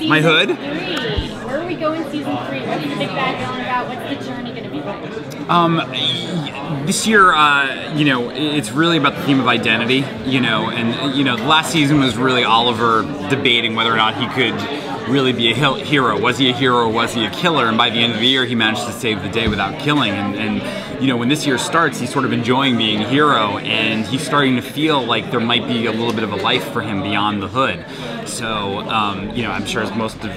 My hood? Where are we going season 3? What's the big bad villain about? What's the journey going to be like? This year, you know, it's really about the theme of identity, you know, and, you know, the last season was really Oliver debating whether or not he could really be a hero. Was he a hero or was he a killer? And by the end of the year, he managed to save the day without killing. And you know, when this year starts, he's sort of enjoying being a hero, and he's starting to feel like there might be a little bit of a life for him beyond the hood. So, you know, I'm sure as most of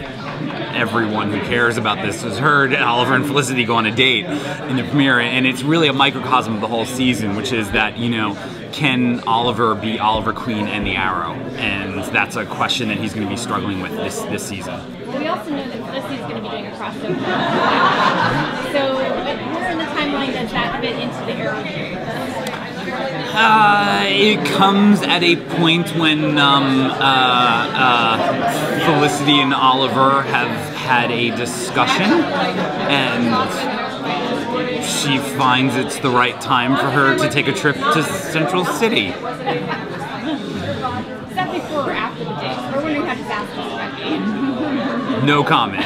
everyone who cares about this has heard, Oliver and Felicity go on a date in the premiere, and it's really a microcosm of the whole season, which is that, you know, can Oliver be Oliver Queen and the Arrow? And that's a question that he's going to be struggling with this season. We also know that Felicity's going to be doing a crossover. So where in the timeline does that fit into the Arrow series? It comes at a point when Felicity and Oliver have had a discussion, and she finds it's the right time for her to take a trip to Central City. Is that before or after the date? We're wondering how disastrous it might be. No comment.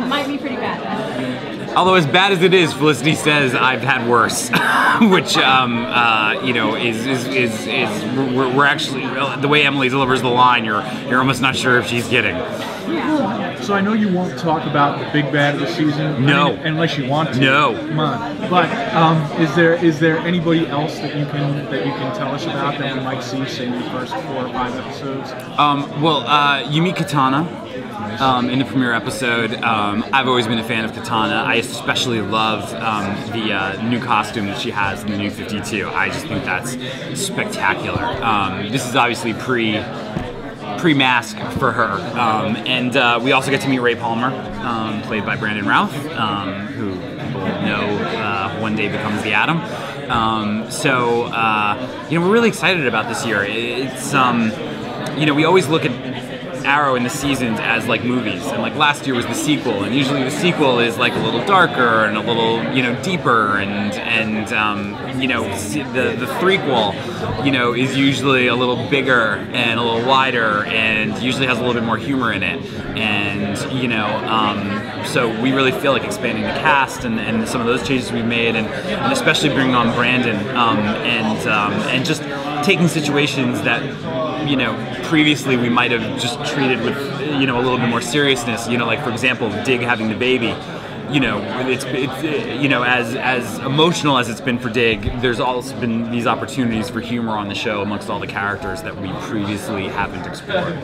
Might be pretty bad. Although as bad as it is, Felicity says I've had worse, which you know we're actually, the way Emily delivers the line, you're almost not sure if she's kidding. So I know you won't talk about the big bad of the season. No, I mean, unless you want to. No. Come on. But is there anybody else that you can tell us about that we might see, say, in the first 4 or 5 episodes? Well, you meet Katana in the premiere episode. I've always been a fan of Katana. I especially love the new costume that she has in the New 52. I just think that's spectacular. This is obviously pre-mask for her. And we also get to meet Ray Palmer, played by Brandon Routh, who people know one day becomes the Atom. So, you know, we're really excited about this year. It's, you know, we always look at Arrow in the seasons as like movies, and like last year was the sequel, and usually the sequel is like a little darker and a little, you know, deeper, and you know, the threequel, you know, is usually a little bigger and a little wider and usually has a little bit more humor in it, and you know, so we really feel like expanding the cast and some of those changes we've made, and especially bringing on Brandon, and just taking situations that, you know, previously we might have just treated with, you know, a little bit more seriousness. You know, like for example, Dig having the baby. You know, it's you know, as emotional as it's been for Dig, there's also been these opportunities for humor on the show amongst all the characters that we previously haven't explored.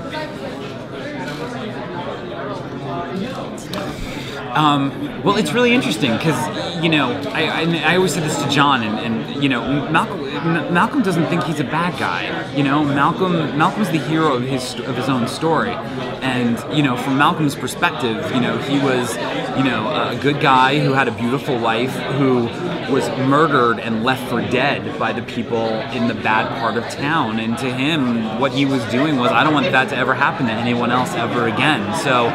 Well, it's really interesting because, you know, I always said this to John, and you know, Malcolm doesn't think he's a bad guy. You know, Malcolm's the hero of his own story, and you know, from Malcolm's perspective, you know, he was, you know, a good guy who had a beautiful wife who was murdered and left for dead by the people in the bad part of town, and to him, what he was doing was, I don't want that to ever happen to anyone else ever again. So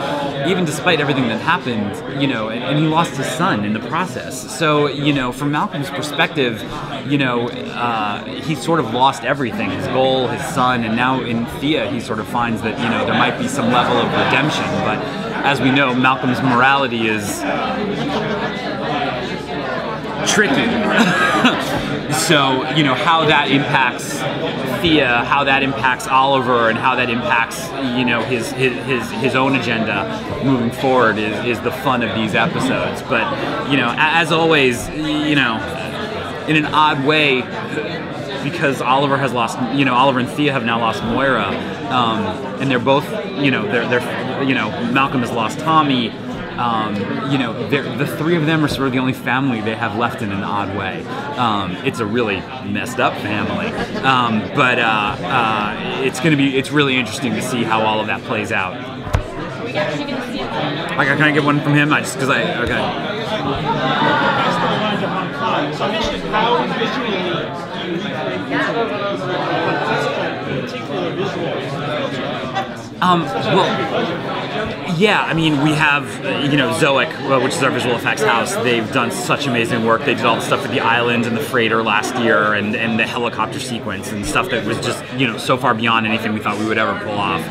even despite everything that happened, you know, and he lost his son in the process. So, you know, from Malcolm's perspective, you know, he sort of lost everything, his goal, his son, and now in Thea he sort of finds that, you know, there might be some level of redemption, but as we know, Malcolm's morality is tricky. So, you know, how that impacts Thea, how that impacts Oliver, and how that impacts, you know, his own agenda moving forward is the fun of these episodes. But, you know, as always, you know, in an odd way, because Oliver has lost, you know, Oliver and Thea have now lost Moira, and they're both, you know, they're you know, Malcolm has lost Tommy. You know, the three of them are sort of the only family they have left in an odd way. It's a really messed up family, but it's really interesting to see how all of that plays out. Like, can I get one from him? Okay. So mention how visually particular visual. Well, Yeah, I mean, we have, Zoic, which is our visual effects house. They've done such amazing work. They did all the stuff with the island and the freighter last year and the helicopter sequence and stuff that was just, so far beyond anything we thought we would ever pull off.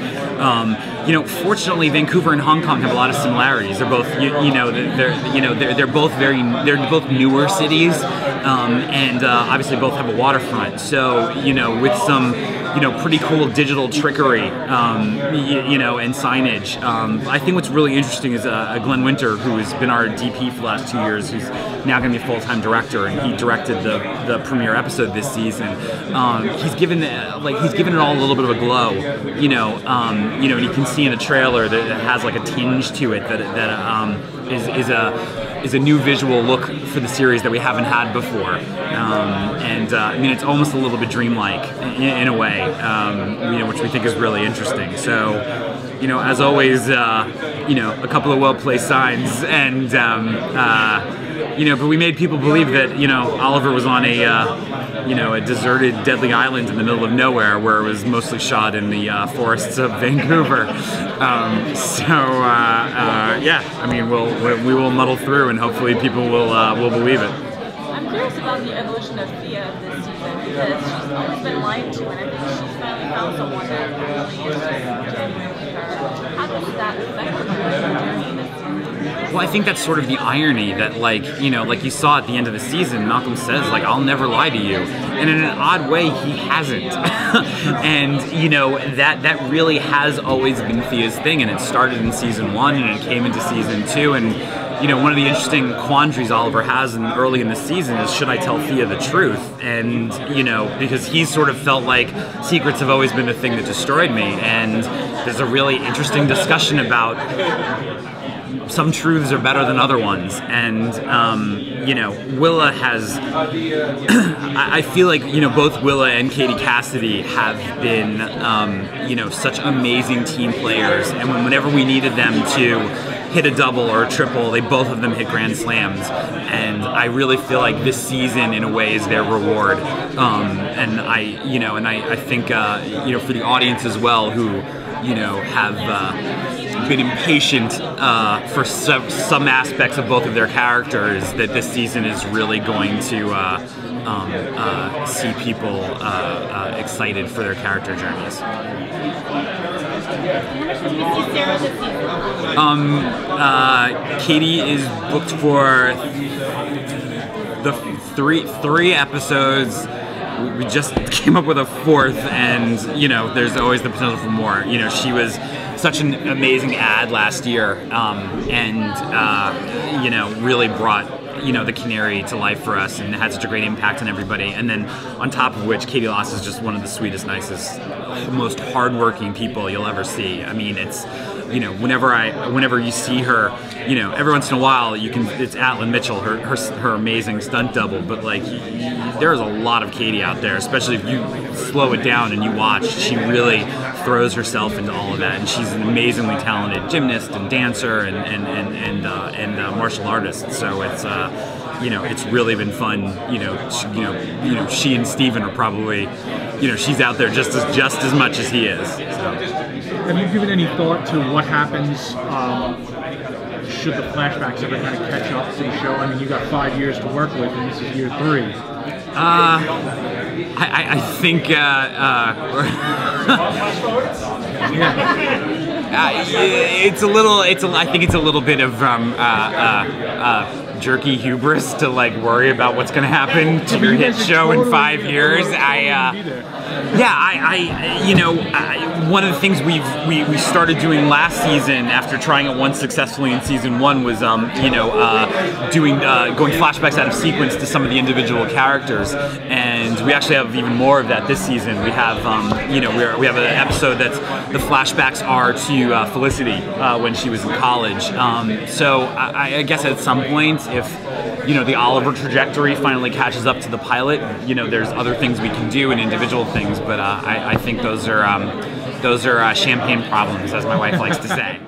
Fortunately, Vancouver and Hong Kong have a lot of similarities. They're both, they're both newer cities, and obviously both have a waterfront. So, with some, pretty cool digital trickery, and signage. I think what's really interesting is Glenn Winter, who has been our DP for the last 2 years, who's now going to be a full-time director, and he directed the premiere episode this season. He's given it all a little bit of a glow, and you can see in the trailer that it has like a tinge to it that is a new visual look for the series that we haven't had before, it's almost a little bit dreamlike in a way, which we think is really interesting. So, as always, a couple of well-placed signs, and but we made people believe that Oliver was on a deserted, deadly island in the middle of nowhere, where it was mostly shot in the forests of Vancouver. We will muddle through, and hopefully people will believe it. I'm curious about the evolution of Thea this season, because she's always been lied to, and I think she's finally found someone that really is genuine with her. How does that affect her journey this season? Well, I think that's sort of the irony that, like you saw at the end of the season, Malcolm says, like, I'll never lie to you. And in an odd way, he hasn't. And, that really has always been Thea's thing, and it started in season 1, and it came into season 2, and one of the interesting quandaries Oliver has early in the season is, should I tell Thea the truth? And, because he's sort of felt like secrets have always been the thing that destroyed me. And there's a really interesting discussion about some truths are better than other ones. And, Willa has, I feel like, both Willa and Katie Cassidy have been, such amazing team players. And whenever we needed them to hit a double or a triple, they both of them hit grand slams, and I really feel like this season in a way is their reward, and I think for the audience as well, who have been impatient for some aspects of both of their characters, that this season is really going to see people excited for their character journeys. Katie is booked for the three episodes. We just came up with a 4th, and there's always the potential for more. She was such an amazing ad last year, and really brought the Canary to life for us, and had such a great impact on everybody. And then on top of which, Katie Loss is just one of the sweetest, nicest, most hardworking people you'll ever see. I mean, it's whenever you see her, every once in a while it's Atlin Mitchell, her amazing stunt double, but like there's a lot of Katie out there, especially if you slow it down and you watch. She really throws herself into all of that, and she's an amazingly talented gymnast and dancer and martial artist. So it's it's really been fun. She and Steven are probably, she's out there just as much as he is. So. Have you given any thought to what happens should the flashbacks ever kind of catch up to the show? I mean, you got 5 years to work with, and this is year 3. I think it's a little. I think it's a little bit of jerky hubris to like worry about what's going to happen to your hit show in 5 years. One of the things we started doing last season, after trying it once successfully in season 1, was going flashbacks out of sequence to some of the individual characters, and we actually have even more of that this season. We have we have an episode that's the flashbacks are to Felicity when she was in college. So I guess at some point, if the Oliver trajectory finally catches up to the pilot, there's other things we can do and individual things, but I think those are champagne problems, as my wife likes to say.